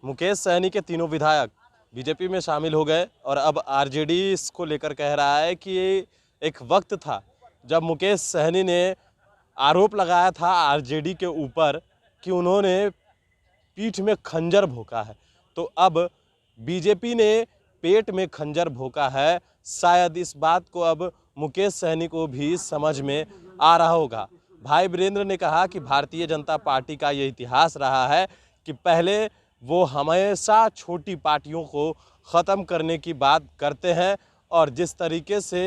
मुकेश सहनी के तीनों विधायक बीजेपी में शामिल हो गए और अब आरजेडी इसको लेकर कह रहा है कि एक वक्त था जब मुकेश सहनी ने आरोप लगाया था आरजेडी के ऊपर कि उन्होंने पीठ में खंजर भोंका है, तो अब बीजेपी ने पेट में खंजर भोंका है। शायद इस बात को अब मुकेश सहनी को भी समझ में आ रहा होगा। भाई वीरेंद्र ने कहा कि भारतीय जनता पार्टी का ये इतिहास रहा है कि पहले वो हमेशा छोटी पार्टियों को ख़त्म करने की बात करते हैं और जिस तरीके से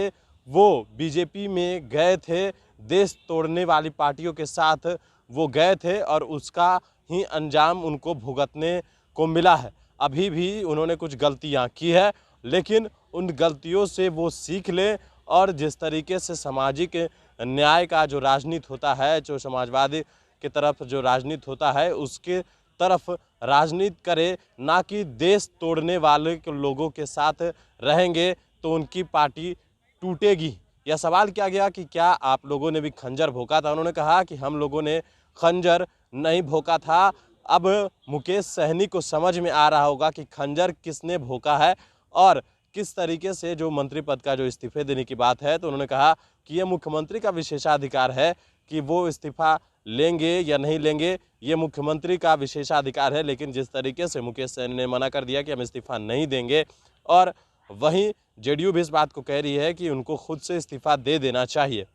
वो बीजेपी में गए थे, देश तोड़ने वाली पार्टियों के साथ वो गए थे और उसका ही अंजाम उनको भुगतने को मिला है। अभी भी उन्होंने कुछ गलतियां की है, लेकिन उन गलतियों से वो सीख लें और जिस तरीके से सामाजिक न्याय का जो राजनीति होता है, जो समाजवादी की तरफ जो राजनीति होता है, उसके तरफ राजनीति करे, ना कि देश तोड़ने वाले लोगों के साथ रहेंगे तो उनकी पार्टी टूटेगी। यह सवाल किया गया कि क्या आप लोगों ने भी खंजर भोंका था। उन्होंने कहा कि हम लोगों ने खंजर नहीं भोंका था। अब मुकेश सहनी को समझ में आ रहा होगा कि खंजर किसने भोंका है और किस तरीके से जो मंत्री पद का जो इस्तीफे देने की बात है, तो उन्होंने कहा कि ये मुख्यमंत्री का विशेषाधिकार है कि वो इस्तीफा लेंगे या नहीं लेंगे, ये मुख्यमंत्री का विशेषाधिकार है। लेकिन जिस तरीके से मुकेश सहनी ने मना कर दिया कि हम इस्तीफा नहीं देंगे, और वहीं जेडीयू भी इस बात को कह रही है कि उनको खुद से इस्तीफा दे देना चाहिए।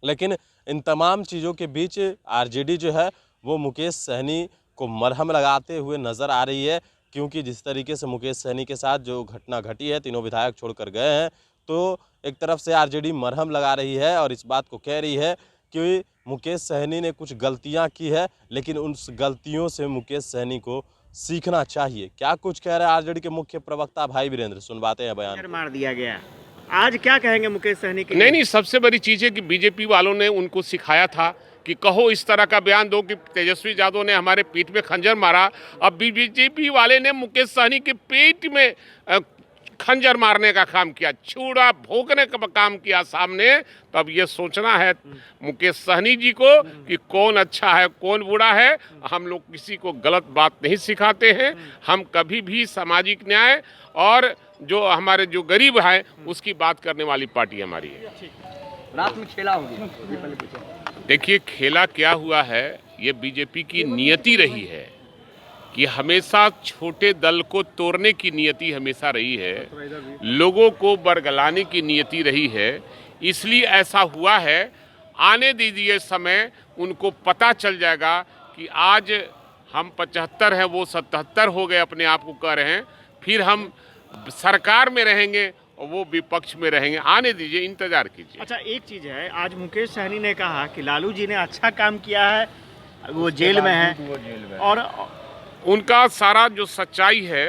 लेकिन इन तमाम चीज़ों के बीच आरजेडी जो है वो मुकेश सहनी को मरहम लगाते हुए नज़र आ रही है, क्योंकि जिस तरीके से मुकेश सहनी के साथ जो घटना घटी है, तीनों विधायक छोड़कर गए हैं, तो एक तरफ से आरजेडी मरहम लगा रही है और इस बात को कह रही है कि मुकेश सहनी ने कुछ गलतियां की है, लेकिन उन गलतियों से मुकेश सहनी को सीखना चाहिए। क्या कुछ कह रहे हैं आरजेडी के मुख्य प्रवक्ता भाई वीरेंद्र, सुनवाते हैं बयान। मार दिया गया, आज क्या कहेंगे मुकेश सहनी के? नहीं, सबसे बड़ी चीज़ है कि बीजेपी वालों ने उनको सिखाया था कि कहो इस तरह का बयान दो कि तेजस्वी यादव ने हमारे पीठ में खंजर मारा। अब बीजेपी वाले ने मुकेश सहनी के पेट में खंजर मारने का काम किया, छुरा भोंकने का काम किया सामने। तब ये सोचना है मुकेश सहनी जी को कि कौन अच्छा है कौन बुरा है। हम लोग किसी को गलत बात नहीं सिखाते हैं। हम कभी भी सामाजिक न्याय और जो हमारे जो गरीब हैं उसकी बात करने वाली पार्टी हमारी है। रात में खेला होगी। देखिए, खेला क्या हुआ है, ये बीजेपी की नियति रही है कि हमेशा छोटे दल को तोड़ने की नियति हमेशा रही है, लोगों को बरगलाने की नियति रही है। इसलिए ऐसा हुआ है। आने दीजिए समय, उनको पता चल जाएगा कि आज हम 75 हैं, वो 77 हो गए अपने आप को कह रहे हैं। फिर हम सरकार में रहेंगे और वो विपक्ष में रहेंगे। आने दीजिए, इंतजार कीजिए। अच्छा, एक चीज़ है, आज मुकेश सहनी ने कहा कि लालू जी ने अच्छा काम किया है, वो जेल में है और उनका सारा जो सच्चाई है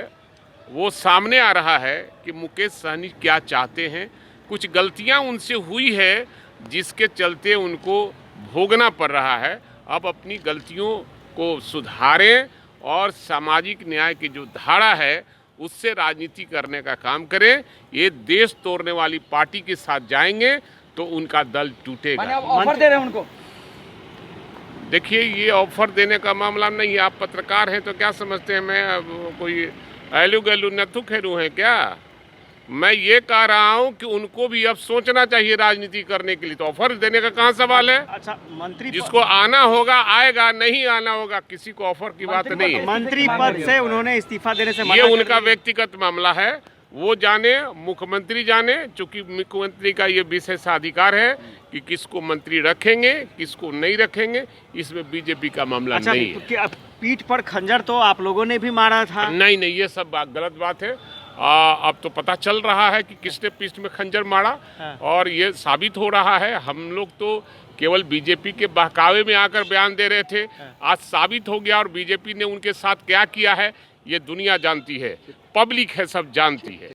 वो सामने आ रहा है कि मुकेश सहनी क्या चाहते हैं। कुछ गलतियां उनसे हुई है जिसके चलते उनको भोगना पड़ रहा है। अब अपनी गलतियों को सुधारें और सामाजिक न्याय की जो धारा है उससे राजनीति करने का काम करें। ये देश तोड़ने वाली पार्टी के साथ जाएंगे तो उनका दल टूटेगा। ऑफर दे रहे हैं उनको। देखिए, ये ऑफर देने का मामला नहीं है। आप पत्रकार हैं तो क्या समझते हैं मैं कोई एलू गैलू नथु खेरू हैं क्या? मैं ये कह रहा हूँ कि उनको भी अब सोचना चाहिए राजनीति करने के लिए। तो ऑफर देने का कहाँ सवाल है? अच्छा, मंत्री जिसको आना होगा आएगा, नहीं आना होगा, किसी को ऑफर की बात नहीं है। मंत्री पद से उन्होंने इस्तीफा देने से ये उनका व्यक्तिगत मामला है, वो जाने, मुख्यमंत्री जाने। चूंकि मुख्यमंत्री का ये विशेषाधिकार है कि किसको मंत्री रखेंगे किसको नहीं रखेंगे, इसमें बीजेपी का मामला नहीं है। पीठ पर खंजर तो आप लोगों ने भी मारा था। नहीं, ये सब गलत बात है। अब तो पता चल रहा है कि किसने पीठ में खंजर मारा और ये साबित हो रहा है। हम लोग तो केवल बीजेपी के बहकावे में आकर बयान दे रहे थे, आज साबित हो गया और बीजेपी ने उनके साथ क्या किया है ये दुनिया जानती है, पब्लिक है, सब जानती है।